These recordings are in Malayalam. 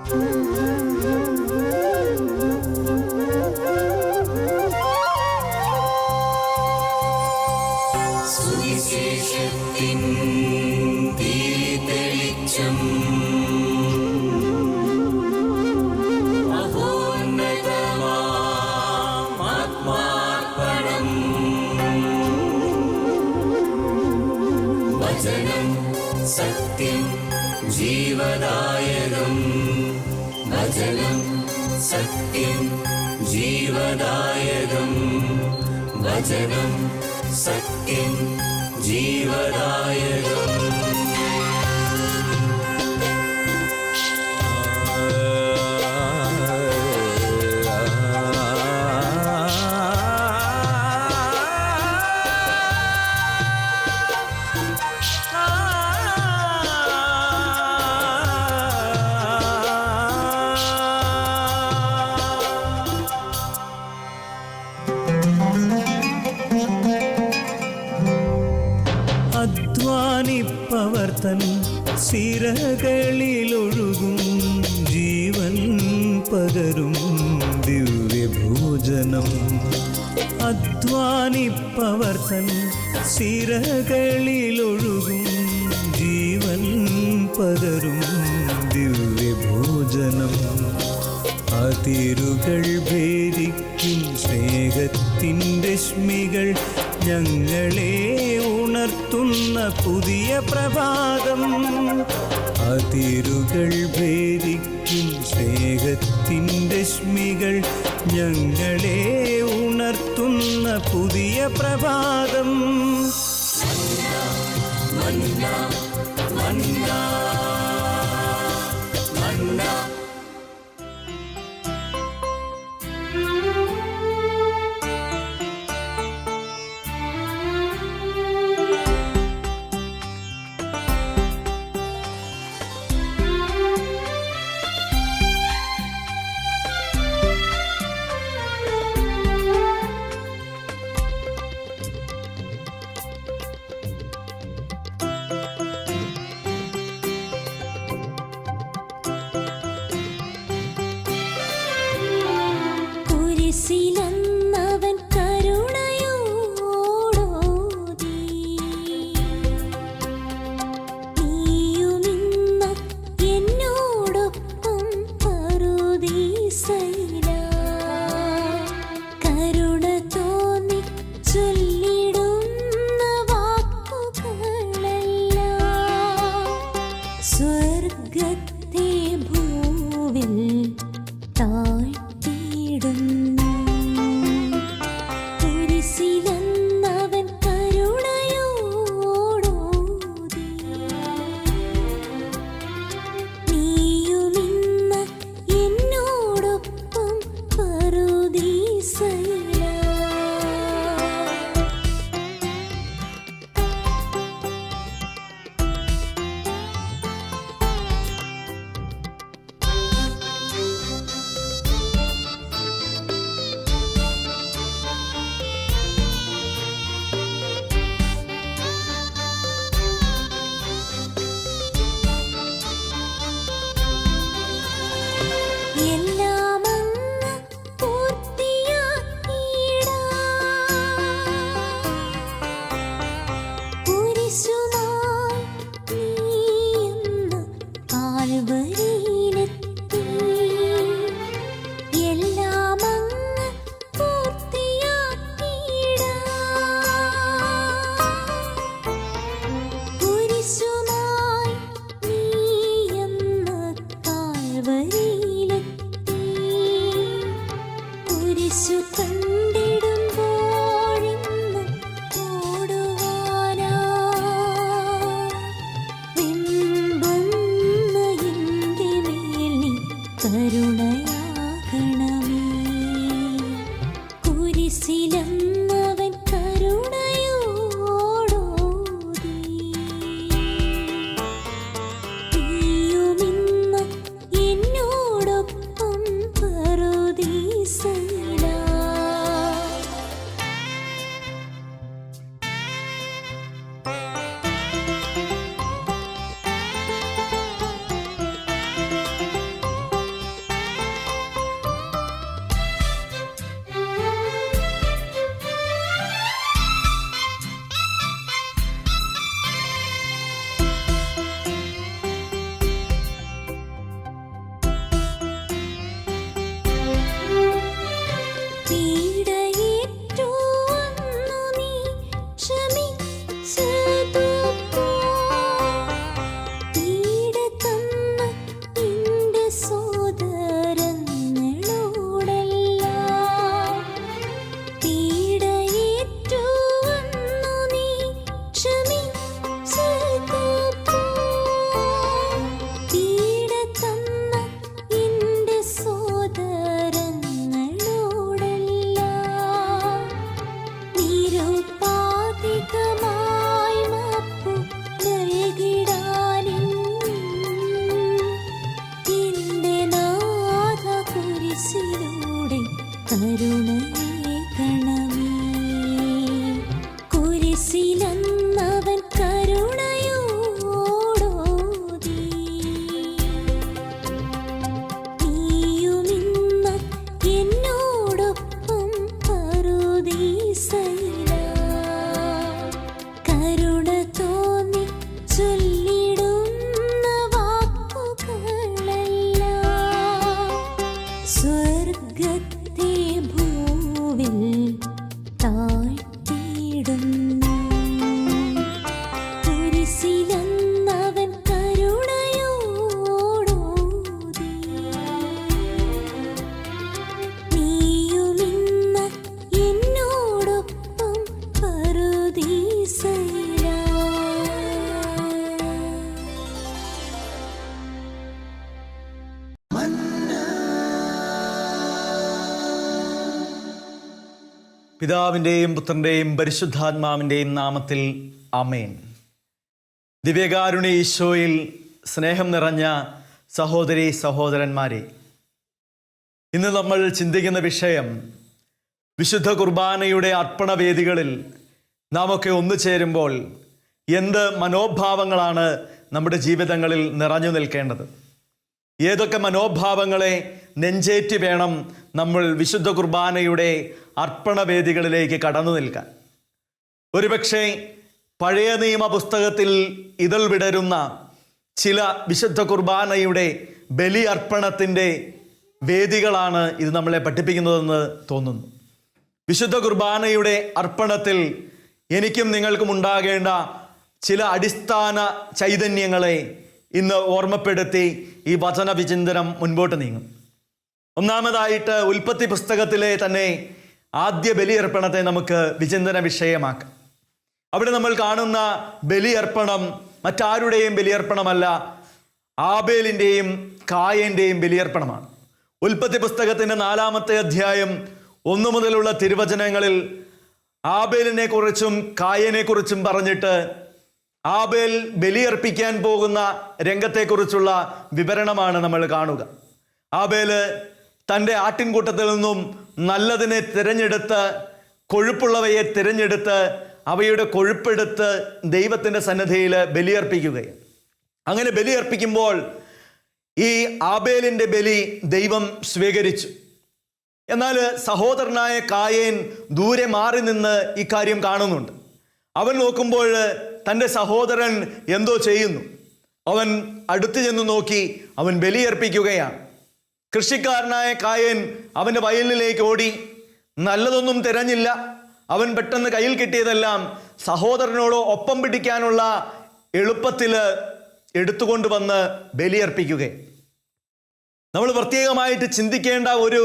സുവിശേഷത്തിൻ തെളിച്ചം ആത്മാർപ്പണം വചനം സത്യം ജീവദായകം വചനം സത്യം ജീവദായകം വചനം സത്യം ജീവദായകം. അധ്വാനിപ്പവർത്തൻ സിരകളിലൊഴുകും ജീവൻ പകരും ദിവ്യഭോജനം. അധ്വാനിപ്പവർത്തൻ സിരകളിലൊഴുകും ജീവൻ പകരും ദിവ്യഭോജനം. അതിരുകൾ ഭേദിക്കും സ്നേഹത്തിൻ രശ്മികൾ ഞങ്ങളെ ഉണർത്തുന്ന പുതിയ പ്രഭാതം. അതിരുകൾ ഭേദിക്കും സ്നേഹത്തിൻ രശ്മികൾ ഞങ്ങളെ ഉണർത്തുന്ന പുതിയ പ്രഭാതം. മന്ന മന്ന മന്ന കുരിശിലന്നവൻ കരുണയോടോതി നീയുമിന്ന് എന്നോടൊപ്പം പറുദീസയിലായി. കരുണ തോന്നി ചൊല്ലിടുന്ന വാക്കുകളെല്ലാം സ്വർഗത്തെ ഭൂവിൽ താഴ്ത്തിയിടുന്നു. കുരിശിലന്നവൻ കരുണയോടോതി നീയുമിന്ന് എന്നോടൊപ്പം പറുദീസയിലായി. പിതാവിൻ്റെയും പുത്രൻ്റെയും പരിശുദ്ധാത്മാവിൻ്റെയും നാമത്തിൽ ആമേൻ. ദിവ്യകാരുണ്യ ഈശോയിൽ സ്നേഹം നിറഞ്ഞ സഹോദരി സഹോദരന്മാരെ, ഇന്ന് നമ്മൾ ചിന്തിക്കുന്ന വിഷയം വിശുദ്ധ കുർബാനയുടെ അർപ്പണവേദികളിൽ നാം ഒക്കെ ഒന്നു ചേരുമ്പോൾ എന്ത് മനോഭാവങ്ങളാണ് നമ്മുടെ ജീവിതങ്ങളിൽ നിറഞ്ഞു നിൽക്കേണ്ടത്, ഏതൊക്കെ മനോഭാവങ്ങളെ നെഞ്ചേറ്റി വേണം നമ്മൾ വിശുദ്ധ കുർബാനയുടെ അർപ്പണവേദികളിലേക്ക് കടന്നു നിൽക്കാൻ. ഒരുപക്ഷെ പഴയ നിയമ പുസ്തകത്തിൽ ഇതൾ വിടരുന്ന ചില വിശുദ്ധ കുർബാനയുടെ ബലി അർപ്പണത്തിൻ്റെ വേദികളാണ് ഇത് നമ്മളെ പഠിപ്പിക്കുന്നതെന്ന് തോന്നുന്നു. വിശുദ്ധ കുർബാനയുടെ അർപ്പണത്തിൽ എനിക്കും നിങ്ങൾക്കും ഉണ്ടാകേണ്ട ചില അടിസ്ഥാന ചൈതന്യങ്ങളെ ഇന്ന് ഓർമ്മപ്പെടുത്തി ഈ വചന വിചിന്തനം മുൻപോട്ട് നീങ്ങും. ഒന്നാമതായിട്ട് ഉൽപ്പത്തി പുസ്തകത്തിലെ തന്നെ ആദ്യ ബലിയർപ്പണത്തെ നമുക്ക് വിചിന്തന വിഷയമാക്കാം. അവിടെ നമ്മൾ കാണുന്ന ബലിയർപ്പണം മറ്റാരുടെയും ബലിയർപ്പണമല്ല, ആബേലിൻ്റെയും കായൻ്റെയും ബലിയർപ്പണമാണ്. ഉൽപ്പത്തി പുസ്തകത്തിൻ്റെ 4-ാമത്തെ അധ്യായം 1 മുതലുള്ള തിരുവചനങ്ങളിൽ ആബേലിനെ കുറിച്ചും കായനെ കുറിച്ചും പറഞ്ഞിട്ട് ആബേൽ ബലിയർപ്പിക്കാൻ പോകുന്ന രംഗത്തെക്കുറിച്ചുള്ള വിവരണമാണ് നമ്മൾ കാണുക. ആബേല് തൻ്റെ ആട്ടിൻകൂട്ടത്തിൽ നിന്നും നല്ലതിനെ തിരഞ്ഞെടുത്ത്, കൊഴുപ്പുള്ളവയെ തിരഞ്ഞെടുത്ത് അവയുടെ കൊഴുപ്പെടുത്ത് ദൈവത്തിൻ്റെ സന്നിധിയിൽ ബലിയർപ്പിക്കുകയാണ്. അങ്ങനെ ബലിയർപ്പിക്കുമ്പോൾ ഈ ആബേലിൻ്റെ ബലി ദൈവം സ്വീകരിച്ചു. എന്നാൽ സഹോദരനായ കായേൻ ദൂരെ മാറി നിന്ന് ഇക്കാര്യം കാണുന്നുണ്ട്. അവൻ നോക്കുമ്പോൾ തൻ്റെ സഹോദരൻ എന്തോ ചെയ്യുന്നു. അവൻ അടുത്ത് ചെന്ന് നോക്കി, അവൻ ബലിയർപ്പിക്കുകയാണ്. കൃഷിക്കാരനായ കായേൻ അവൻ്റെ വയലിലേക്ക് ഓടി, നല്ലതൊന്നും തിരഞ്ഞില്ല. അവൻ പെട്ടെന്ന് കയ്യിൽ കിട്ടിയതെല്ലാം സഹോദരനോട് ഒപ്പം പിടിക്കാനുള്ള എളുപ്പത്തിൽ എടുത്തുകൊണ്ട് വന്ന് ബലിയർപ്പിക്കുകയും. നമ്മൾ പ്രത്യേകമായിട്ട് ചിന്തിക്കേണ്ട ഒരു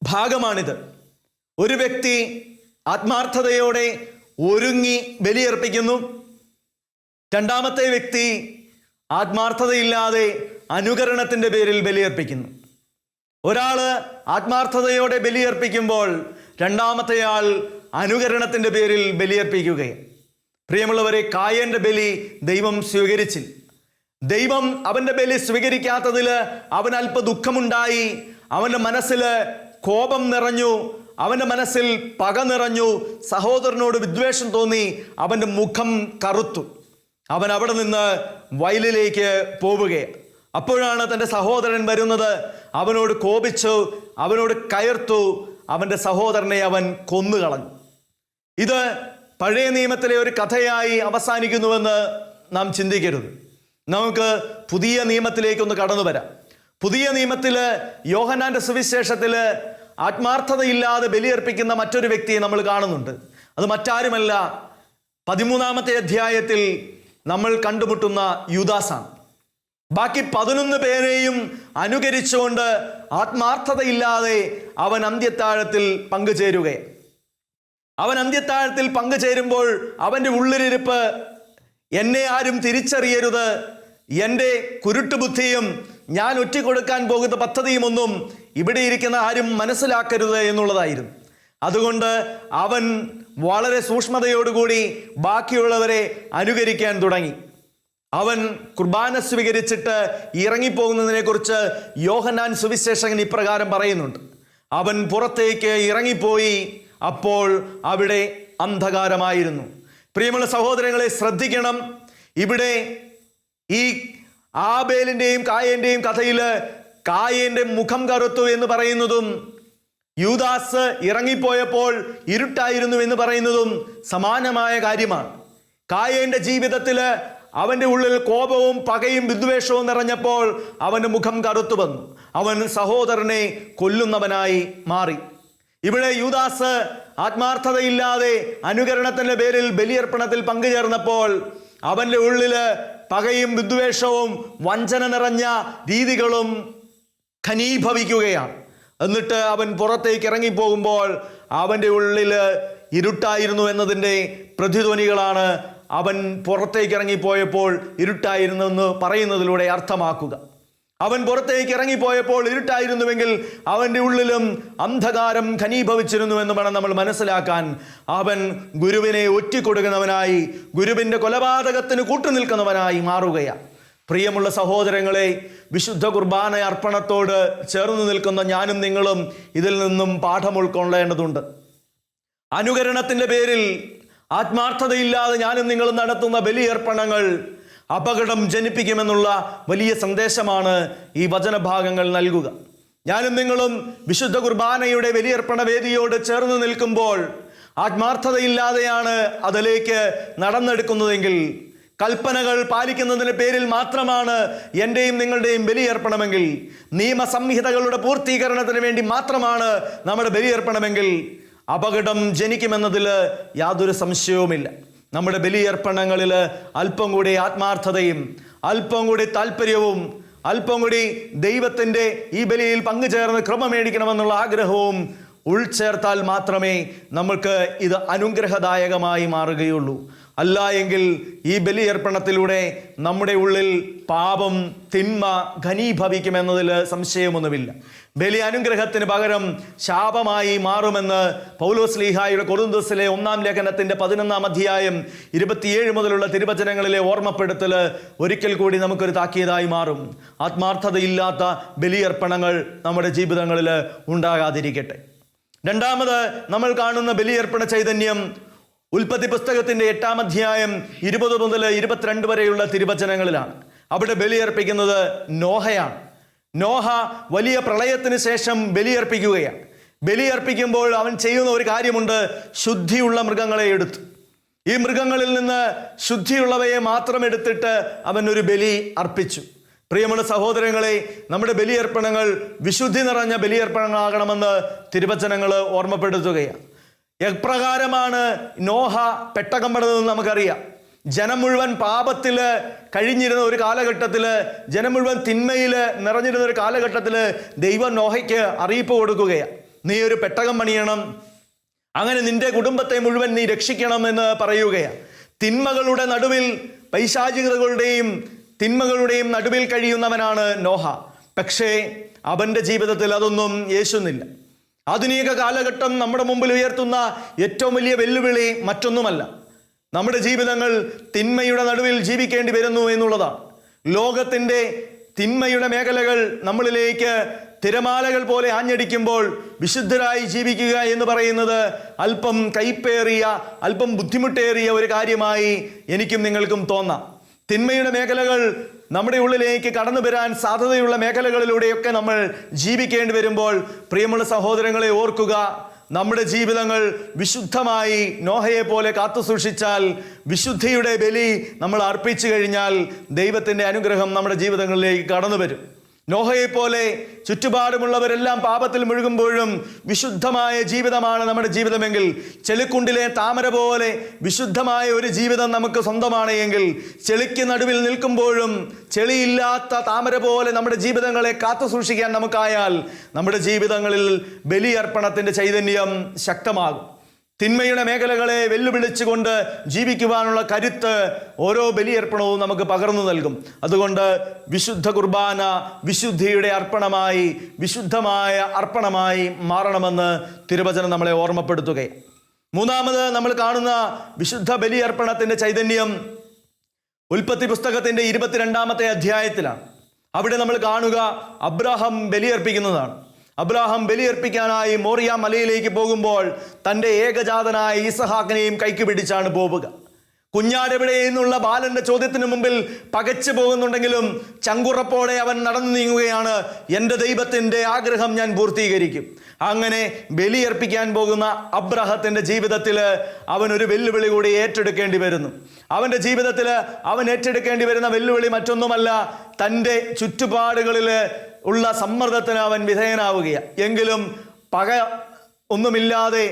ഭാഗമാണിത്. ഒരു വ്യക്തി ആത്മാർത്ഥതയോടെ ഒരുങ്ങി ബലിയർപ്പിക്കുന്നു. രണ്ടാമത്തെ വ്യക്തി ആത്മാർത്ഥതയില്ലാതെ അനുകരണത്തിൻ്റെ പേരിൽ ബലിയർപ്പിക്കുന്നു. ഒരാള് ആത്മാർത്ഥതയോടെ ബലിയർപ്പിക്കുമ്പോൾ രണ്ടാമത്തെ ആൾ അനുകരണത്തിൻ്റെ പേരിൽ ബലിയർപ്പിക്കുകയും. പ്രിയമുള്ളവരെ, കായൻ്റെ ബലി ദൈവം സ്വീകരിച്ചില്ല. ദൈവം അവൻ്റെ ബലി സ്വീകരിക്കാത്തതിൽ അവൻ അല്പ ദുഃഖമുണ്ടായി. അവൻ്റെ മനസ്സിൽ കോപം നിറഞ്ഞു, അവൻ്റെ മനസ്സിൽ പക നിറഞ്ഞു, സഹോദരനോട് വിദ്വേഷം തോന്നി, അവൻ്റെ മുഖം കറുത്തു. അവൻ അവിടെ നിന്ന് വയലിലേക്ക് പോവുകയാണ്. അപ്പോഴാണ് തൻ്റെ സഹോദരൻ വരുന്നത്. അവനോട് കോപിച്ചു, അവനോട് കയർത്തു, അവൻ്റെ സഹോദരനെ അവൻ കൊന്നുകളഞ്ഞു. ഇത് പഴയ നിയമത്തിലെ ഒരു കഥയായി അവസാനിക്കുന്നുവെന്ന് നാം ചിന്തിക്കരുത്. നമുക്ക് പുതിയ നിയമത്തിലേക്കൊന്ന് കടന്നു വരാം. പുതിയ നിയമത്തിൽ യോഹന്നാന്റെ സുവിശേഷത്തിൽ ആത്മാർത്ഥതയില്ലാതെ ബലിയർപ്പിക്കുന്ന മറ്റൊരു വ്യക്തിയെ നമ്മൾ കാണുന്നുണ്ട്. അത് മറ്റാരുമല്ല, 13-ാമത്തെ അധ്യായത്തിൽ നമ്മൾ കണ്ടുമുട്ടുന്ന യൂദാസാണ്. ബാക്കി 11 പേരെയും അനുകരിച്ചുകൊണ്ട് ആത്മാർത്ഥതയില്ലാതെ അവൻ അന്ത്യത്താഴത്തിൽ പങ്കുചേരുകയാണ്. അവൻ അന്ത്യത്താഴത്തിൽ പങ്കുചേരുമ്പോൾ അവൻ്റെ ഉള്ളിലിരിപ്പ്, എന്നെ ആരും തിരിച്ചറിയരുത്, എൻ്റെ കുരുട്ടുബുദ്ധിയും ഞാൻ ഒറ്റിക്കൊടുക്കാൻ പോകുന്ന പദ്ധതിയുമൊന്നും ഇവിടെ ഇരിക്കുന്ന ആരും മനസ്സിലാക്കരുത് എന്നുള്ളതായിരുന്നു. അതുകൊണ്ട് അവൻ വളരെ സൂക്ഷ്മതയോടുകൂടി ബാക്കിയുള്ളവരെ അനുകരിക്കാൻ തുടങ്ങി. അവൻ കുർബാന സ്വീകരിച്ചിട്ട് ഇറങ്ങിപ്പോകുന്നതിനെ കുറിച്ച് യോഹന്നാൻ സുവിശേഷകൻ ഇപ്രകാരം പറയുന്നുണ്ട്. അവൻ പുറത്തേക്ക് ഇറങ്ങിപ്പോയി, അപ്പോൾ അവിടെ അന്ധകാരമായിരുന്നു. പ്രിയമുള്ള സഹോദരങ്ങളെ, ശ്രദ്ധിക്കണം. ഇവിടെ ഈ ആബേലിൻ്റെയും കായൻ്റെയും കഥയിൽ കായൻ്റെ മുഖം കറുത്തു എന്ന് പറയുന്നതും യൂദാസ് ഇറങ്ങിപ്പോയപ്പോൾ ഇരുട്ടായിരുന്നു എന്ന് പറയുന്നതും സമാനമായ കാര്യമാണ്. കായൻ്റെ ജീവിതത്തിൽ അവൻ്റെ ഉള്ളിൽ കോപവും പകയും വിദ്വേഷവും നിറഞ്ഞപ്പോൾ അവൻ്റെ മുഖം കറുത്തു വന്നു. അവൻ സഹോദരനെ കൊല്ലുന്നവനായി മാറി. ഇവിടെ യൂദാസ് ആത്മാർത്ഥതയില്ലാതെ അനുകരണത്തിൻ്റെ പേരിൽ ബലിയർപ്പണത്തിൽ പങ്കുചേർന്നപ്പോൾ അവൻ്റെ ഉള്ളിൽ പകയും വിദ്വേഷവും വഞ്ചന നിറഞ്ഞ രീതികളും ഖനീഭവിക്കുകയാണ്. എന്നിട്ട് അവൻ പുറത്തേക്ക് ഇറങ്ങിപ്പോകുമ്പോൾ അവൻ്റെ ഉള്ളിൽ ഇരുട്ടായിരുന്നു എന്നതിൻ്റെ പ്രതിധ്വനികളാണ് അവൻ പുറത്തേക്ക് ഇറങ്ങിപ്പോയപ്പോൾ ഇരുട്ടായിരുന്നു എന്ന് പറയുന്നതിലൂടെ അർത്ഥമാക്കുക. അവൻ പുറത്തേക്ക് ഇറങ്ങിപ്പോയപ്പോൾ ഇരുട്ടായിരുന്നുവെങ്കിൽ അവൻ്റെ ഉള്ളിലും അന്ധകാരം ഘനീഭവിച്ചിരുന്നു എന്ന് വേണം നമ്മൾ മനസ്സിലാക്കാൻ. അവൻ ഗുരുവിനെ ഒറ്റിക്കൊടുക്കുന്നവനായി, ഗുരുവിൻ്റെ കൊലപാതകത്തിന് കൂട്ടുനിൽക്കുന്നവനായി മാറുകയാണ്. പ്രിയമുള്ള സഹോദരങ്ങളെ, വിശുദ്ധ കുർബാന അർപ്പണത്തോട് ചേർന്ന് നിൽക്കുന്ന ഞാനും നിങ്ങളും ഇതിൽ നിന്നും പാഠം ഉൾക്കൊള്ളേണ്ടതുണ്ട്. അനുകരണത്തിൻ്റെ പേരിൽ ആത്മാർത്ഥതയില്ലാതെ ഞാനും നിങ്ങളും നടത്തുന്ന ബലിയർപ്പണങ്ങൾ അപകടം ജനിപ്പിക്കുമെന്നുള്ള വലിയ സന്ദേശമാണ് ഈ വചനഭാഗങ്ങൾ നൽകുക. ഞാനും നിങ്ങളും വിശുദ്ധ കുർബാനയുടെ ബലിയർപ്പണ വേദിയോട് ചേർന്ന് നിൽക്കുമ്പോൾ ആത്മാർത്ഥതയില്ലാതെയാണ് അതിലേക്ക് നടന്നെടുക്കുന്നതെങ്കിൽ, കൽപ്പനകൾ പാലിക്കുന്നതിൻ്റെ പേരിൽ മാത്രമാണ് എൻ്റെയും നിങ്ങളുടെയും ബലിയർപ്പണമെങ്കിൽ, നിയമസംഹിതകളുടെ പൂർത്തീകരണത്തിന് വേണ്ടി മാത്രമാണ് നമ്മുടെ ബലിയർപ്പണമെങ്കിൽ അപകടം ജനിക്കുമെന്നതിൽ യാതൊരു സംശയവുമില്ല. നമ്മുടെ ബലിയർപ്പണങ്ങളിൽ അല്പം കൂടി ആത്മാർത്ഥതയും അല്പം കൂടി താല്പര്യവും അല്പം കൂടി ദൈവത്തിൻ്റെ ഈ ബലിയിൽ പങ്കുചേർന്ന് ക്രമം മേടിക്കണമെന്നുള്ള ആഗ്രഹവും ഉൾച്ചേർത്താൽ മാത്രമേ നമുക്ക് ഇത് അനുഗ്രഹദായകമായി മാറുകയുള്ളൂ. അല്ല എങ്കിൽ ഈ ബലിയർപ്പണത്തിലൂടെ നമ്മുടെ ഉള്ളിൽ പാപം, തിന്മ ഘനീഭവിക്കുമെന്നതിൽ സംശയമൊന്നുമില്ല. ബലി അനുഗ്രഹത്തിന് പകരം ശാപമായി മാറുമെന്ന് പൗലോസ്ലീഹായുടെ കൊരിന്ത്യസിലെ 1-ാം ലേഖനത്തിൻ്റെ 11-ാം അധ്യായം 27 മുതലുള്ള തിരുവചനങ്ങളിലെ ഓർമ്മപ്പെടുത്തൽ ഒരിക്കൽ കൂടി നമുക്കൊരു താക്കീതായി മാറും. ആത്മാർത്ഥതയില്ലാത്ത ബലിയർപ്പണങ്ങൾ നമ്മുടെ ജീവിതങ്ങളിൽ ഉണ്ടാകാതിരിക്കട്ടെ. രണ്ടാമത് നമ്മൾ കാണുന്ന ബലിയർപ്പണ ചൈതന്യം ഉൽപ്പത്തി പുസ്തകത്തിൻ്റെ 8-ാം അധ്യായം 20 മുതൽ 22 വരെയുള്ള തിരുവചനങ്ങളിലാണ്. അവിടെ ബലിയർപ്പിക്കുന്നത് നോഹയാണ്. നോഹ വലിയ പ്രളയത്തിന് ശേഷം ബലിയർപ്പിക്കുകയാണ്. ബലിയർപ്പിക്കുമ്പോൾ അവൻ ചെയ്യുന്ന ഒരു കാര്യമുണ്ട്. ശുദ്ധിയുള്ള മൃഗങ്ങളെ എടുത്തു. ഈ മൃഗങ്ങളിൽ നിന്ന് ശുദ്ധിയുള്ളവയെ മാത്രം എടുത്തിട്ട് അവൻ ഒരു ബലി അർപ്പിച്ചു. പ്രിയമുള്ള സഹോദരങ്ങളെ, നമ്മുടെ ബലിയർപ്പണങ്ങൾ വിശുദ്ധി നിറഞ്ഞ ബലിയർപ്പണങ്ങളാകണമെന്ന് തിരുവചനങ്ങൾ ഓർമ്മപ്പെടുത്തുകയാണ്. എപ്രകാരമാണ് നോഹ പെട്ടകം പണിതെന്ന് നമുക്കറിയാം. ജനം മുഴുവൻ പാപത്തിൽ കഴിഞ്ഞിരുന്ന ഒരു കാലഘട്ടത്തിൽ, ജനം മുഴുവൻ തിന്മയിൽ നിറഞ്ഞിരുന്ന ഒരു കാലഘട്ടത്തിൽ ദൈവം നോഹയ്ക്ക് അറിയിപ്പ് കൊടുക്കുകയാണ്. നീ ഒരു പെട്ടകം പണിയണം, അങ്ങനെ നിന്റെ കുടുംബത്തെ മുഴുവൻ നീ രക്ഷിക്കണം എന്ന് പറയുകയാണ്. തിന്മകളുടെ നടുവിൽ, പൈശാചികതകളുടെയും തിന്മകളുടെയും നടുവിൽ കഴിയുന്നവനാണ് നോഹ. പക്ഷേ അവൻ്റെ ജീവിതത്തിൽ അതൊന്നും യേശുന്നില്ല. ആധുനിക കാലഘട്ടം നമ്മുടെ മുമ്പിൽ ഉയർത്തുന്ന ഏറ്റവും വലിയ വെല്ലുവിളി മറ്റൊന്നുമല്ല. നമ്മുടെ ജീവിതങ്ങൾ തിന്മയുടെ നടുവിൽ ജീവിക്കേണ്ടി വരുന്നു എന്നുള്ളതാണ്. ലോകത്തിൻ്റെ തിന്മയുടെ മേഖലകൾ നമ്മളിലേക്ക് തിരമാലകൾ പോലെ ആഞ്ഞടിക്കുമ്പോൾ വിശുദ്ധരായി ജീവിക്കുക എന്ന് പറയുന്നത് അല്പം കൈപ്പേറിയ, അല്പം ബുദ്ധിമുട്ടേറിയ ഒരു കാര്യമായി എനിക്കും നിങ്ങൾക്കും തോന്നാം. തിന്മയുടെ മേഖലകൾ നമ്മുടെ ഉള്ളിലേക്ക് കടന്നു വരാൻ സാധ്യതയുള്ള മേഖലകളിലൂടെയൊക്കെ നമ്മൾ ജീവിക്കേണ്ടി വരുമ്പോൾ പ്രിയമുള്ള സഹോദരങ്ങളെ ഓർക്കുക, നമ്മുടെ ജീവിതങ്ങൾ വിശുദ്ധമായി നോഹയെ പോലെ കാത്തു സൂക്ഷിച്ചാൽ, വിശുദ്ധിയുടെ ബലി നമ്മൾ അർപ്പിച്ചു കഴിഞ്ഞാൽ ദൈവത്തിൻ്റെ അനുഗ്രഹം നമ്മുടെ ജീവിതങ്ങളിലേക്ക് കടന്നു വരും. നോഹയെപ്പോലെ ചുറ്റുപാടുമുള്ളവരെല്ലാം പാപത്തിൽ മുഴുകുമ്പോഴും വിശുദ്ധമായ ജീവിതമാണ് നമ്മുടെ ജീവിതമെങ്കിൽ, ചെളിക്കുണ്ടിലെ താമര പോലെ വിശുദ്ധമായ ഒരു ജീവിതം നമുക്ക് സ്വന്തമാണ് എങ്കിൽ, ചെളിക്ക് നടുവിൽ നിൽക്കുമ്പോഴും ചെളിയില്ലാത്ത താമര പോലെ നമ്മുടെ ജീവിതങ്ങളെ കാത്തു സൂക്ഷിക്കാൻ നമുക്കായാൽ നമ്മുടെ ജീവിതങ്ങളിൽ ബലിയർപ്പണത്തിൻ്റെ ചൈതന്യം ശക്തമാകും. തിന്മയുടെ മേഖലകളെ വെല്ലുവിളിച്ചുകൊണ്ട് ജീവിക്കുവാനുള്ള കരുത്ത് ഓരോ ബലിയർപ്പണവും നമുക്ക് പകർന്നു നൽകും. അതുകൊണ്ട് വിശുദ്ധ കുർബാന വിശുദ്ധിയുടെ അർപ്പണമായി, വിശുദ്ധമായ അർപ്പണമായി മാറണമെന്ന് തിരുവചനം നമ്മളെ ഓർമ്മപ്പെടുത്തുകയാണ്. മൂന്നാമത് നമ്മൾ കാണുന്ന വിശുദ്ധ ബലിയർപ്പണത്തിൻ്റെ ചൈതന്യം ഉൽപ്പത്തി പുസ്തകത്തിൻ്റെ 22-ാമത്തെ അധ്യായത്തിലാണ്. അവിടെ നമ്മൾ കാണുക അബ്രാഹാം ബലിയർപ്പിക്കുന്നതാണ്. അബ്രാഹാം ബലിയർപ്പിക്കാനായി മോറിയ മലയിലേക്ക് പോകുമ്പോൾ തൻ്റെ ഏകജാതനായ ഈസഹാക്കിനെയും കൈക്ക് പിടിച്ചാണ് പോവുക. കുഞ്ഞാടെവിടെ എന്നുള്ള ബാലന്റെ ചോദ്യത്തിന് മുമ്പിൽ പകച്ചു പോകുന്നുണ്ടെങ്കിലും ചങ്കുറപ്പോടെ അവൻ നടന്നു നീങ്ങുകയാണ്. എൻ്റെ ദൈവത്തിൻ്റെ ആഗ്രഹം ഞാൻ പൂർത്തീകരിക്കും. അങ്ങനെ ബലിയർപ്പിക്കാൻ പോകുന്ന അബ്രാഹത്തിൻ്റെ ജീവിതത്തിൽ അവൻ ഒരു വെല്ലുവിളി കൂടി ഏറ്റെടുക്കേണ്ടി വരുന്നു. അവൻ്റെ ജീവിതത്തിൽ അവൻ ഏറ്റെടുക്കേണ്ടി വരുന്ന വെല്ലുവിളി മറ്റൊന്നുമല്ല, തൻ്റെ ചുറ്റുപാടുകളിൽ ഉള്ള സമ്മർദ്ദത്തിന് അവൻ വിധേയനാവുകയാണ്. എങ്കിലും ഒന്നുമില്ലാതെ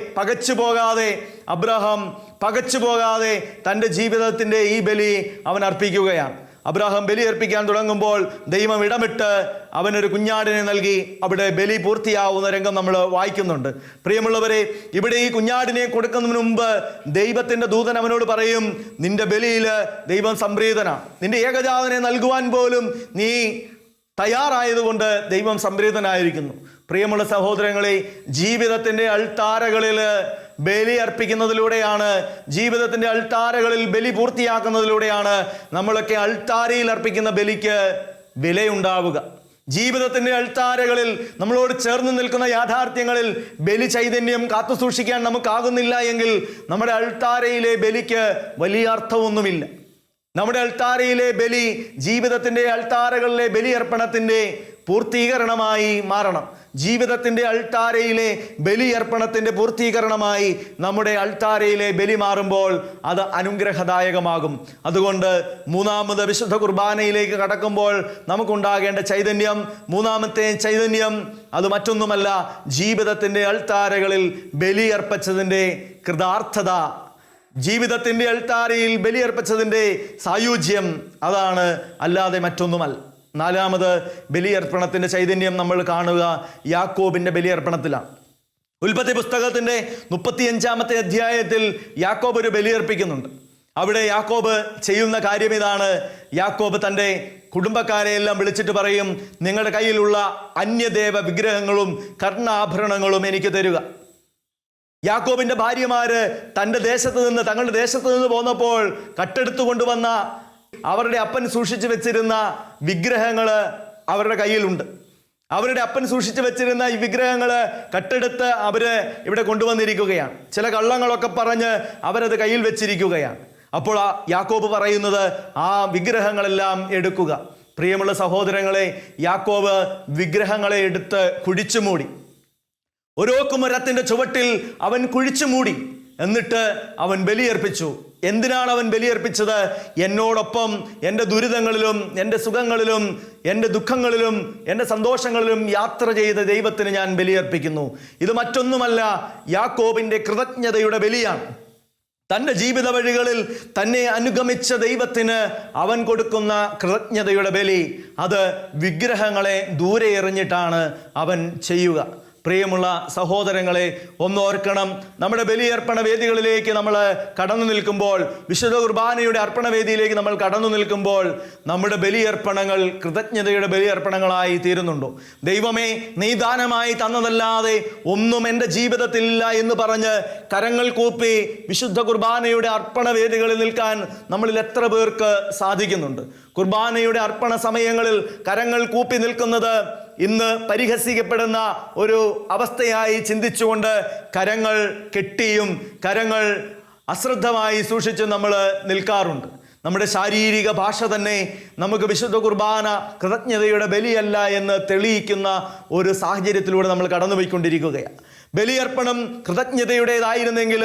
അബ്രാഹാം പകച്ചു പോകാതെ തൻ്റെ ജീവിതത്തിൻ്റെ ഈ ബലി അവൻ അർപ്പിക്കുകയാണ്. അബ്രാഹാം ബലി അർപ്പിക്കാൻ തുടങ്ങുമ്പോൾ ദൈവം ഇടമിട്ട് അവനൊരു കുഞ്ഞാടിനെ നൽകി അവിടെ ബലി പൂർത്തിയാവുന്ന രംഗം നമ്മൾ വായിക്കുന്നുണ്ട്. പ്രിയമുള്ളവരെ, ഇവിടെ ഈ കുഞ്ഞാടിനെ കൊടുക്കുന്നതിന് മുമ്പ് ദൈവത്തിൻ്റെ ദൂതൻ അവനോട് പറയും, നിന്റെ ബലിയിൽ ദൈവം സംപ്രീതനാണ്. നിന്റെ ഏകജാതനെ നൽകുവാൻ പോലും നീ തയ്യാറായതുകൊണ്ട് ദൈവം സംപ്രീതനായിരിക്കുന്നു. പ്രിയമുള്ള സഹോദരങ്ങളെ, ജീവിതത്തിൻ്റെ അൾത്താരകളിൽ ബലി അർപ്പിക്കുന്നതിലൂടെയാണ്, ജീവിതത്തിൻ്റെ അൾത്താരകളിൽ ബലി പൂർത്തിയാക്കുന്നതിലൂടെയാണ് നമ്മളൊക്കെ അൾത്താരയിൽ അർപ്പിക്കുന്ന ബലിക്ക് വിലയുണ്ടാവുക. ജീവിതത്തിൻ്റെ അൾത്താരകളിൽ നമ്മളോട് ചേർന്ന് നിൽക്കുന്ന യാഥാർത്ഥ്യങ്ങളിൽ ബലി ചൈതന്യം കാത്തു സൂക്ഷിക്കാൻ നമുക്കാകുന്നില്ല എങ്കിൽ നമ്മുടെ അൾത്താരയിലെ ബലിക്ക് വലിയ അർത്ഥമൊന്നുമില്ല. നമ്മുടെ അൾത്താരയിലെ ബലി ജീവിതത്തിൻ്റെ അൾത്താരകളിലെ ബലിയർപ്പണത്തിൻ്റെ പൂർത്തീകരണമായി മാറണം. ജീവിതത്തിൻ്റെ അൾത്താരയിലെ ബലിയർപ്പണത്തിൻ്റെ പൂർത്തീകരണമായി നമ്മുടെ അൾത്താരയിലെ ബലി മാറുമ്പോൾ അത് അനുഗ്രഹദായകമാകും. അതുകൊണ്ട് മൂന്നാമത് വിശുദ്ധ കുർബാനയിലേക്ക് കടക്കുമ്പോൾ നമുക്കുണ്ടാകേണ്ട ചൈതന്യം, മൂന്നാമത്തെ ചൈതന്യം അത് മറ്റൊന്നുമല്ല, ജീവിതത്തിൻ്റെ അൾത്താരകളിൽ ബലിയർപ്പിച്ചതിൻ്റെ കൃതാർത്ഥത, ജീവിതത്തിൻ്റെ അൾത്താരയിൽ ബലിയർപ്പിച്ചതിൻ്റെ സായുജ്യം, അതാണ്, അല്ലാതെ മറ്റൊന്നുമല്ല. നാലാമത് ബലിയർപ്പണത്തിൻ്റെ ചൈതന്യം നമ്മൾ കാണുക യാക്കോബിൻ്റെ ബലിയർപ്പണത്തിലാണ്. ഉൽപ്പത്തി പുസ്തകത്തിൻ്റെ 35-ാമത്തെ അധ്യായത്തിൽ യാക്കോബ് ഒരു ബലിയർപ്പിക്കുന്നുണ്ട്. അവിടെ യാക്കോബ് ചെയ്യുന്ന കാര്യം ഇതാണ്. യാക്കോബ് തൻ്റെ കുടുംബക്കാരെയെല്ലാം വിളിച്ചിട്ട് പറയും, നിങ്ങളുടെ കയ്യിലുള്ള അന്യദേവ വിഗ്രഹങ്ങളും കർണാഭരണങ്ങളും എനിക്ക് തരിക. യാക്കോബിന്റെ ഭാര്യമാര് തങ്ങളുടെ ദേശത്ത് നിന്ന് പോന്നപ്പോൾ കട്ടെടുത്തു കൊണ്ടുവന്ന അവരുടെ അപ്പൻ സൂക്ഷിച്ചു വെച്ചിരുന്ന വിഗ്രഹങ്ങള് അവരുടെ കയ്യിലുണ്ട്. അവരുടെ അപ്പൻ സൂക്ഷിച്ചു വെച്ചിരുന്ന ഈ വിഗ്രഹങ്ങള് കട്ടെടുത്ത് അവര് ഇവിടെ കൊണ്ടുവന്നിരിക്കുകയാണ്. ചില കള്ളങ്ങളൊക്കെ പറഞ്ഞ് അവരത് കയ്യിൽ വെച്ചിരിക്കുകയാണ്. അപ്പോൾ യാക്കോബ് പറയുന്നത്, ആ വിഗ്രഹങ്ങളെല്ലാം എടുക്കുക. പ്രിയമുള്ള സഹോദരങ്ങളെ, യാക്കോബ് വിഗ്രഹങ്ങളെ എടുത്ത് കുഴിച്ചു മൂടി. ഒരോക്കുമരത്തിന്റെ ചുവട്ടിൽ അവൻ കുഴിച്ചു മൂടി. എന്നിട്ട് അവൻ ബലിയർപ്പിച്ചു. എന്തിനാണ് അവൻ ബലിയർപ്പിച്ചത്? എന്നോടൊപ്പം എൻ്റെ ദുരിതങ്ങളിലും എൻ്റെ സുഖങ്ങളിലും എൻ്റെ ദുഃഖങ്ങളിലും എൻ്റെ സന്തോഷങ്ങളിലും യാത്ര ചെയ്ത ദൈവത്തിന് ഞാൻ ബലിയർപ്പിക്കുന്നു. ഇത് മറ്റൊന്നുമല്ല, യാക്കോബിൻ്റെ കൃതജ്ഞതയുടെ ബലിയാണ്. തൻ്റെ ജീവിത വഴികളിൽ തന്നെ അനുഗമിച്ച ദൈവത്തിന് അവൻ കൊടുക്കുന്ന കൃതജ്ഞതയുടെ ബലി, അത് വിഗ്രഹങ്ങളെ ദൂരെ എറിഞ്ഞിട്ടാണ് അവൻ ചെയ്യുക. പ്രിയമുള്ള സഹോദരങ്ങളെ, ഒന്നോർക്കണം, നമ്മുടെ ബലിയർപ്പണ വേദികളിലേക്ക് നമ്മൾ കടന്നു നിൽക്കുമ്പോൾ, വിശുദ്ധ കുർബാനയുടെ അർപ്പണവേദിയിലേക്ക് നമ്മൾ കടന്നു നിൽക്കുമ്പോൾ നമ്മുടെ ബലിയർപ്പണങ്ങൾ കൃതജ്ഞതയുടെ ബലിയർപ്പണങ്ങളായി തീരുന്നുണ്ടോ? ദൈവമേ, നീ ദാനമായി തന്നതല്ലാതെ ഒന്നും എൻ്റെ ജീവിതത്തിലില്ല എന്ന് പറഞ്ഞ് കരങ്ങൾ കൂപ്പി വിശുദ്ധ കുർബാനയുടെ അർപ്പണവേദികളിൽ നിൽക്കാൻ നമ്മളിൽ എത്ര പേർക്ക് സാധിക്കുന്നുണ്ട്? കുർബാനയുടെ അർപ്പണ സമയങ്ങളിൽ കരങ്ങൾ കൂപ്പി നിൽക്കുന്നത് ഇന്ന് പരിഹസിക്കപ്പെടുന്ന ഒരു അവസ്ഥയായി ചിന്തിച്ചുകൊണ്ട് കരങ്ങൾ കെട്ടിയും കരങ്ങൾ അശ്രദ്ധമായി സൂക്ഷിച്ചും നമ്മൾ നിൽക്കാറുണ്ട്. നമ്മുടെ ശാരീരിക ഭാഷ തന്നെ നമുക്ക് വിശുദ്ധ കുർബാന കൃതജ്ഞതയുടെ ബലിയല്ല എന്ന് തെളിയിക്കുന്ന ഒരു സാഹചര്യത്തിലൂടെ നമ്മൾ കടന്നുപോയിക്കൊണ്ടിരിക്കുകയാണ്. ബലിയർപ്പണം കൃതജ്ഞതയുടേതായിരുന്നെങ്കിൽ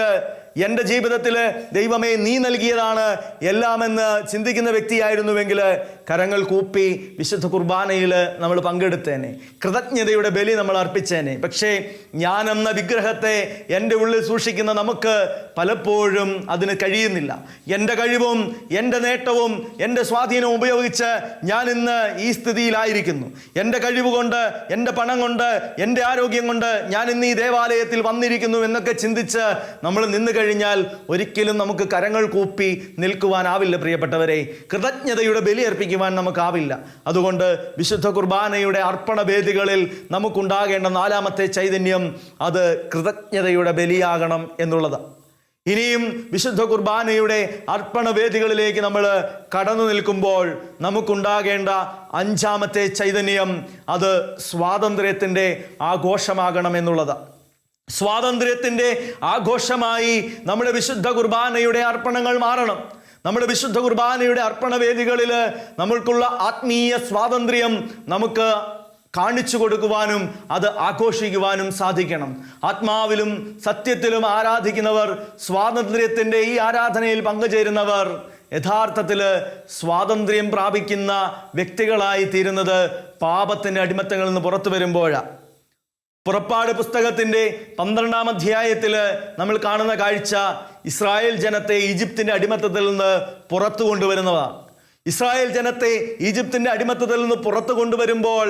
എൻ്റെ ജീവിതത്തിൽ ദൈവമേ നീ നൽകിയതാണ് എല്ലാമെന്ന് ചിന്തിക്കുന്ന വ്യക്തിയായിരുന്നുവെങ്കിൽ കരങ്ങൾ കൂപ്പി വിശുദ്ധ കുർബാനയിൽ നമ്മൾ പങ്കെടുത്തേനെ, കൃതജ്ഞതയുടെ ബലി നമ്മൾ അർപ്പിച്ചേനെ. പക്ഷേ ഞാനെന്ന വിഗ്രഹത്തെ എൻ്റെ ഉള്ളിൽ സൂക്ഷിക്കുന്ന നമുക്ക് പലപ്പോഴും അതിന് കഴിയുന്നില്ല. എൻ്റെ കഴിവും എൻ്റെ നേട്ടവും എൻ്റെ സ്വാധീനവും ഉപയോഗിച്ച് ഞാൻ ഇന്ന് ഈ സ്ഥിതിയിലായിരിക്കുന്നു. എൻ്റെ കഴിവ് കൊണ്ട്, എൻ്റെ പണം കൊണ്ട്, എൻ്റെ ആരോഗ്യം കൊണ്ട് ഞാൻ ഇന്ന് ഈ ദേവാലയത്തിൽ വന്നിരിക്കുന്നു എന്നൊക്കെ ചിന്തിച്ച് നമ്മൾ നിന്ന് കഴിഞ്ഞാൽ ഒരിക്കലും നമുക്ക് കരങ്ങൾ കൂപ്പി നിൽക്കുവാനാവില്ല. പ്രിയപ്പെട്ടവരെ, കൃതജ്ഞതയുടെ ബലി അർപ്പിക്കുവാൻ നമുക്കാവില്ല. അതുകൊണ്ട് വിശുദ്ധ കുർബാനയുടെ അർപ്പണ വേദികളിൽ നമുക്കുണ്ടാകേണ്ട നാലാമത്തെ ചൈതന്യം അത് കൃതജ്ഞതയുടെ ബലിയാകണം എന്നുള്ളതാണ്. ഇനിയും വിശുദ്ധ കുർബാനയുടെ അർപ്പണ വേദികളിലേക്ക് നമ്മൾ കടന്നു നിൽക്കുമ്പോൾ നമുക്കുണ്ടാകേണ്ട അഞ്ചാമത്തെ ചൈതന്യം അത് സ്വാതന്ത്ര്യത്തിൻ്റെ ആഘോഷമാകണം എന്നുള്ളതാണ്. സ്വാതന്ത്ര്യത്തിൻ്റെ ആഘോഷമായി നമ്മുടെ വിശുദ്ധ കുർബാനയുടെ അർപ്പണങ്ങൾ മാറണം. നമ്മുടെ വിശുദ്ധ കുർബാനയുടെ അർപ്പണ വേദികളിൽ നമ്മൾക്കുള്ള ആത്മീയ സ്വാതന്ത്ര്യം നമുക്ക് കാണിച്ചു കൊടുക്കുവാനും അത് ആഘോഷിക്കുവാനും സാധിക്കണം. ആത്മാവിലും സത്യത്തിലും ആരാധിക്കുന്നവർ, സ്വാതന്ത്ര്യത്തിൻ്റെ ഈ ആരാധനയിൽ പങ്കുചേരുന്നവർ യഥാർത്ഥത്തിൽ സ്വാതന്ത്ര്യം പ്രാപിക്കുന്ന വ്യക്തികളായി തീരുന്നത് പാപത്തിൻ്റെ അടിമത്തങ്ങളിൽ നിന്ന് പുറത്തു വരുമ്പോഴാണ്. പുറപ്പാട് പുസ്തകത്തിൻ്റെ 12-ാം അധ്യായത്തിൽ നമ്മൾ കാണുന്ന കാഴ്ച ഇസ്രായേൽ ജനത്തെ ഈജിപ്തിൻ്റെ അടിമത്തത്തിൽ നിന്ന് പുറത്തു കൊണ്ടുവരുന്നതാണ്. ഇസ്രായേൽ ജനത്തെ ഈജിപ്തിൻ്റെ അടിമത്തത്തിൽ നിന്ന് പുറത്തു കൊണ്ടുവരുമ്പോൾ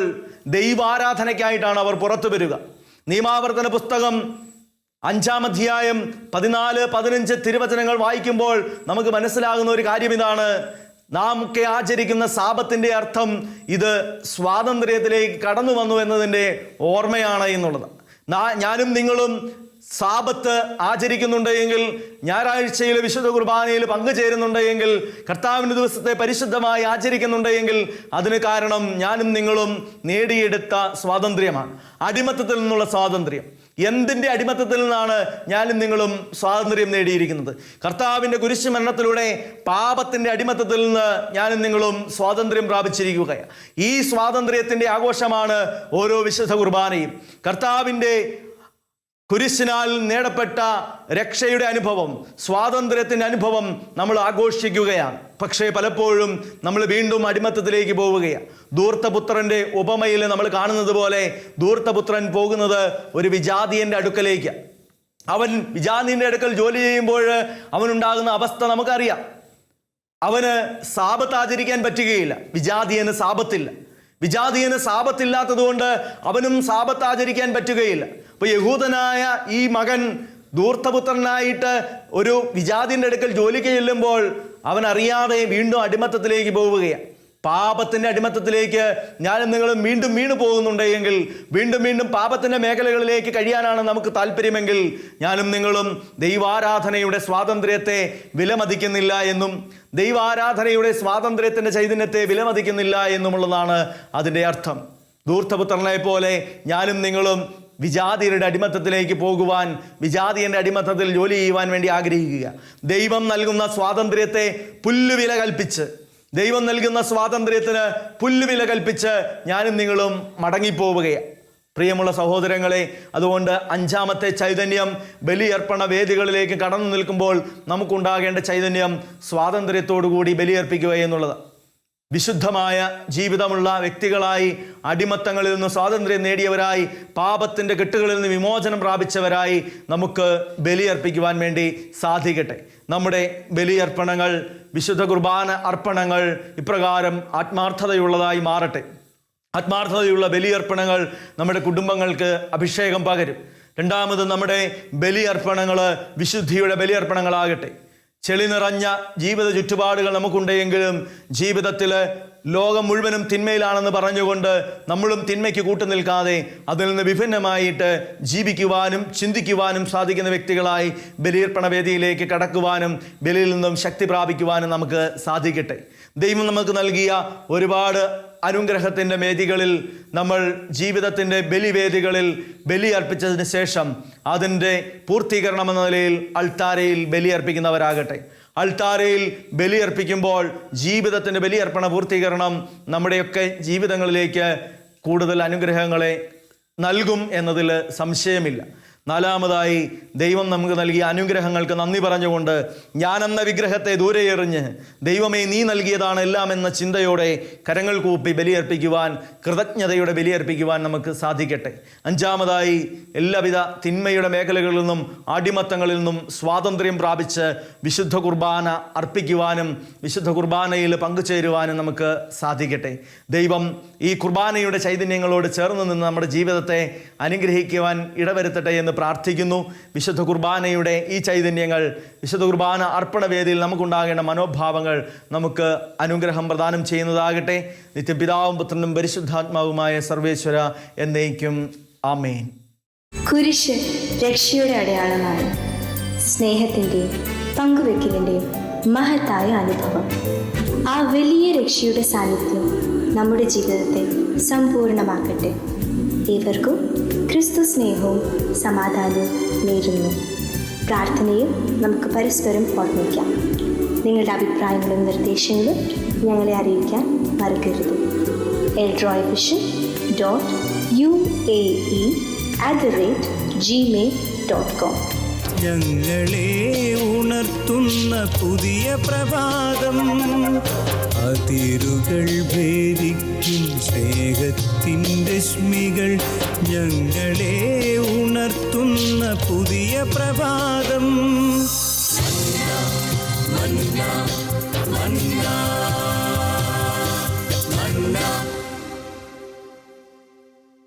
ദൈവാരാധനയ്ക്കായിട്ടാണ് അവർ പുറത്തു വരിക. നിയമാവർത്തന പുസ്തകം 5-ാം അധ്യായം 14-15 തിരുവചനങ്ങൾ വായിക്കുമ്പോൾ നമുക്ക് മനസ്സിലാകുന്ന ഒരു കാര്യം ഇതാണ്. നാം ഒക്കെ ആചരിക്കുന്ന സാബത്തിൻ്റെ അർത്ഥം ഇത് സ്വാതന്ത്ര്യത്തിലേക്ക് കടന്നു വന്നു എന്നതിൻ്റെ ഓർമ്മയാണ് എന്നുള്ളത്. ഞാനും നിങ്ങളും സാബത്ത് ആചരിക്കുന്നുണ്ടെങ്കിൽ, ഞായറാഴ്ചയിൽ വിശുദ്ധ കുർബാനയിൽ പങ്കുചേരുന്നുണ്ടെങ്കിൽ, കർത്താവിൻ്റെ ദിവസത്തെ പരിശുദ്ധമായി ആചരിക്കുന്നുണ്ടെങ്കിൽ അതിന് കാരണം ഞാനും നിങ്ങളും നേടിയെടുത്ത സ്വാതന്ത്ര്യമാണ്. അടിമത്തത്തിൽ നിന്നുള്ള സ്വാതന്ത്ര്യം. എന്തിൻ്റെ അടിമത്തത്തിൽ നിന്നാണ് ഞാനും നിങ്ങളും സ്വാതന്ത്ര്യം നേടിയിരിക്കുന്നത്? കർത്താവിൻ്റെ കുരിശ് മരണത്തിലൂടെ പാപത്തിൻ്റെ അടിമത്തത്തിൽ നിന്ന് ഞാനും നിങ്ങളും സ്വാതന്ത്ര്യം പ്രാപിച്ചിരിക്കുകയാണ്. ഈ സ്വാതന്ത്ര്യത്തിൻ്റെ ആഘോഷമാണ് ഓരോ വിശുദ്ധ കുർബാനയും. കർത്താവിൻ്റെ കുരിശിനാൽ നേടപ്പെട്ട രക്ഷയുടെ അനുഭവം, സ്വാതന്ത്ര്യത്തിൻ്റെ അനുഭവം നമ്മൾ ആഘോഷിക്കുകയാണ്. പക്ഷേ പലപ്പോഴും നമ്മൾ വീണ്ടും അടിമത്തത്തിലേക്ക് പോവുകയാണ്. ധൂർത്തപുത്രൻ്റെ ഉപമയിൽ നമ്മൾ കാണുന്നത് പോലെ ധൂർത്തപുത്രൻ പോകുന്നത് ഒരു വിജാതീയൻ്റെ അടുക്കലേക്ക്. അവൻ വിജാതീയൻ്റെ അടുക്കൽ ജോലി ചെയ്യുമ്പോൾ അവനുണ്ടാകുന്ന അവസ്ഥ നമുക്കറിയാം. അവന് സാബത്ത് ആചരിക്കാൻ പറ്റുകയില്ല. വിജാതീയന് സാബത്തില്ല. വിജാതീയന് സാബത്തില്ലാത്തത് കൊണ്ട് അവനും സാബത്ത് ആചരിക്കാൻ പറ്റുകയില്ല. അപ്പോൾ യഹൂദനായ ഈ മകൻ ധൂർത്തപുത്രനായിട്ട് ഒരു വിജാതീയൻ്റെ അടുക്കൽ ജോലിക്ക് ചെല്ലുമ്പോൾ അവൻ അറിയാതെ വീണ്ടും അടിമത്തത്തിലേക്ക് പോവുകയാണ്. പാപത്തിൻ്റെ അടിമത്തത്തിലേക്ക് ഞാനും നിങ്ങളും വീണ്ടും വീണു പോകുന്നുണ്ടെങ്കിൽ, വീണ്ടും വീണ്ടും പാപത്തിൻ്റെ മേഖലകളിലേക്ക് കഴിയാനാണ് നമുക്ക് താല്പര്യമെങ്കിൽ, ഞാനും നിങ്ങളും ദൈവാരാധനയുടെ സ്വാതന്ത്ര്യത്തെ വിലമതിക്കുന്നില്ല എന്നും ദൈവാരാധനയുടെ സ്വാതന്ത്ര്യത്തിൻ്റെ ചൈതന്യത്തെ വിലമതിക്കുന്നില്ല എന്നുമുള്ളതാണ് അതിൻ്റെ അർത്ഥം. ധൂർത്തപുത്രനെ പോലെ ഞാനും നിങ്ങളും വിജാതിയരുടെ അടിമത്തത്തിലേക്ക് പോകുവാൻ, വിജാതിയൻ്റെ അടിമത്തത്തിൽ ജോലി ചെയ്യുവാൻ വേണ്ടി ആഗ്രഹിക്കുക. ദൈവം നൽകുന്ന സ്വാതന്ത്ര്യത്തെ പുല്ലുവില കൽപ്പിച്ച്, ദൈവം നൽകുന്ന സ്വാതന്ത്ര്യത്തിന് പുല്ലുവില കൽപ്പിച്ച് ഞാനും നിങ്ങളും മടങ്ങിപ്പോവുകയാണ്. പ്രിയമുള്ള സഹോദരങ്ങളെ, അതുകൊണ്ട് അഞ്ചാമത്തെ ചൈതന്യം ബലിയർപ്പണ വേദികളിലേക്ക് കടന്നു നിൽക്കുമ്പോൾ നമുക്കുണ്ടാകേണ്ട ചൈതന്യം സ്വാതന്ത്ര്യത്തോടുകൂടി ബലിയർപ്പിക്കുക എന്നുള്ളത്. വിശുദ്ധമായ ജീവിതമുള്ള വ്യക്തികളായി, അടിമത്തങ്ങളിൽ നിന്ന് സ്വാതന്ത്ര്യം നേടിയവരായി, പാപത്തിൻ്റെ കെട്ടുകളിൽ നിന്ന് വിമോചനം പ്രാപിച്ചവരായി നമുക്ക് ബലിയർപ്പിക്കുവാൻ വേണ്ടി സാധിക്കട്ടെ. നമ്മുടെ ബലിയർപ്പണങ്ങൾ, വിശുദ്ധ കുർബാന അർപ്പണങ്ങൾ ഇപ്രകാരം ആത്മാർത്ഥതയുള്ളതായി മാറട്ടെ. ആത്മാർത്ഥതയുള്ള ബലിയർപ്പണങ്ങൾ നമ്മുടെ കുടുംബങ്ങൾക്ക് അഭിഷേകം പകരും. രണ്ടാമത്, നമ്മുടെ ബലിയർപ്പണങ്ങൾ വിശുദ്ധിയുടെ ബലിയർപ്പണങ്ങളാകട്ടെ. ചെളി നിറഞ്ഞ ജീവിത ചുറ്റുപാടുകൾ നമുക്കുണ്ടെങ്കിലും ജീവിതത്തിൽ ലോകം മുഴുവനും തിന്മയിലാണെന്ന് പറഞ്ഞുകൊണ്ട് നമ്മളും തിന്മയ്ക്ക് കൂട്ടുനിൽക്കാതെ അതിൽ നിന്ന് വിഭിന്നമായിട്ട് ജീവിക്കുവാനും ചിന്തിക്കുവാനും സാധിക്കുന്ന വ്യക്തികളായി ബലിയർപ്പണ വേദിയിലേക്ക് കടക്കുവാനും ബലിയിൽ നിന്നും ശക്തി പ്രാപിക്കുവാനും നമുക്ക് സാധിക്കട്ടെ. ദൈവം നമുക്ക് നൽകിയ ഒരുപാട് അനുഗ്രഹത്തിൻ്റെ വേദികളിൽ നമ്മൾ ജീവിതത്തിൻ്റെ ബലിവേദികളിൽ ബലി അർപ്പിച്ചതിന് ശേഷം അതിൻ്റെ പൂർത്തീകരണം എന്ന നിലയിൽ അൾത്താരയിൽ ബലിയർപ്പിക്കുന്നവരാകട്ടെ. അൾത്താരയിൽ ബലിയർപ്പിക്കുമ്പോൾ ജീവിതത്തിൻ്റെ ബലിയർപ്പണ പൂർത്തീകരണം നമ്മുടെയൊക്കെ ജീവിതങ്ങളിലേക്ക് കൂടുതൽ അനുഗ്രഹങ്ങളെ നൽകും എന്നതിൽ സംശയമില്ല. നാലാമതായി, ദൈവം നമുക്ക് നൽകിയ അനുഗ്രഹങ്ങൾക്ക് നന്ദി പറഞ്ഞുകൊണ്ട് ഞാനെന്ന വിഗ്രഹത്തെ ദൂരെ എറിഞ്ഞ് ദൈവമേ നീ നൽകിയതാണ് എല്ലാം എന്ന ചിന്തയോടെ കരങ്ങൾ കൂപ്പി ബലിയർപ്പിക്കുവാൻ, കൃതജ്ഞതയുടെ ബലിയർപ്പിക്കുവാൻ നമുക്ക് സാധിക്കട്ടെ. അഞ്ചാമതായി, എല്ലാവിധ തിന്മയുടെ മേഖലകളിൽ നിന്നും അടിമത്തങ്ങളിൽ നിന്നും സ്വാതന്ത്ര്യം പ്രാപിച്ച് വിശുദ്ധ കുർബാന അർപ്പിക്കുവാനും വിശുദ്ധ കുർബാനയിൽ പങ്കുചേരുവാനും നമുക്ക് സാധിക്കട്ടെ. ദൈവം ഈ കുർബാനയുടെ ചൈതന്യങ്ങളോട് ചേർന്ന് നിന്ന് നമ്മുടെ ജീവിതത്തെ അനുഗ്രഹിക്കുവാൻ ഇടവരുത്തട്ടെ എന്ന് പ്രാർത്ഥിക്കുന്നു. വിശുദ്ധ കുർബാനയുടെ ഈ ചൈതന്യങ്ങൾ, വിശുദ്ധ കുർബാന അർപ്പണവേദിയിൽ നമുക്കുണ്ടാകേണ്ട മനോഭാവങ്ങൾ നമുക്ക് അനുഗ്രഹം പ്രദാനം ചെയ്യുന്നതാകട്ടെ. നിത്യപിതാവും പുത്രനും പരിശുദ്ധാത്മാവുമായ സർവേശ്വര എന്നേക്കും ആമേൻ. കുരിശ് രക്ഷയുടെ അടയാളമാണ്. സ്നേഹത്തിൻ്റെയും പങ്കുവെക്കലിൻ്റെയും മഹത്തായ അനുഭവം. ആ വലിയ രക്ഷയുടെ സാന്നിധ്യം നമ്മുടെ ജീവിതത്തെ സമ്പൂർണ്ണമാക്കട്ടെ. ഏവർക്കും ക്രിസ്തു സ്നേഹവും സമാധാനവും നേരുന്നു. പ്രാർത്ഥനയും നമുക്ക് പരസ്പരം ഓർമ്മിക്കാം. നിങ്ങളുടെ അഭിപ്രായങ്ങളും നിർദ്ദേശങ്ങളും ഞങ്ങളെ അറിയിക്കാൻ മറക്കരുത്. eldroyvision.uae@gmail.com. ഞങ്ങളെ ഉണർത്തുന്ന പുതിയ പ്രഭാതം, അതിരുകൾ ഭേദിക്കും സ്നേഹത്തിൻ്റെ രശ്മികൾ. ഞങ്ങളെ ഉണർത്തുന്ന പുതിയ പ്രഭാതം. മന്ന മന്ന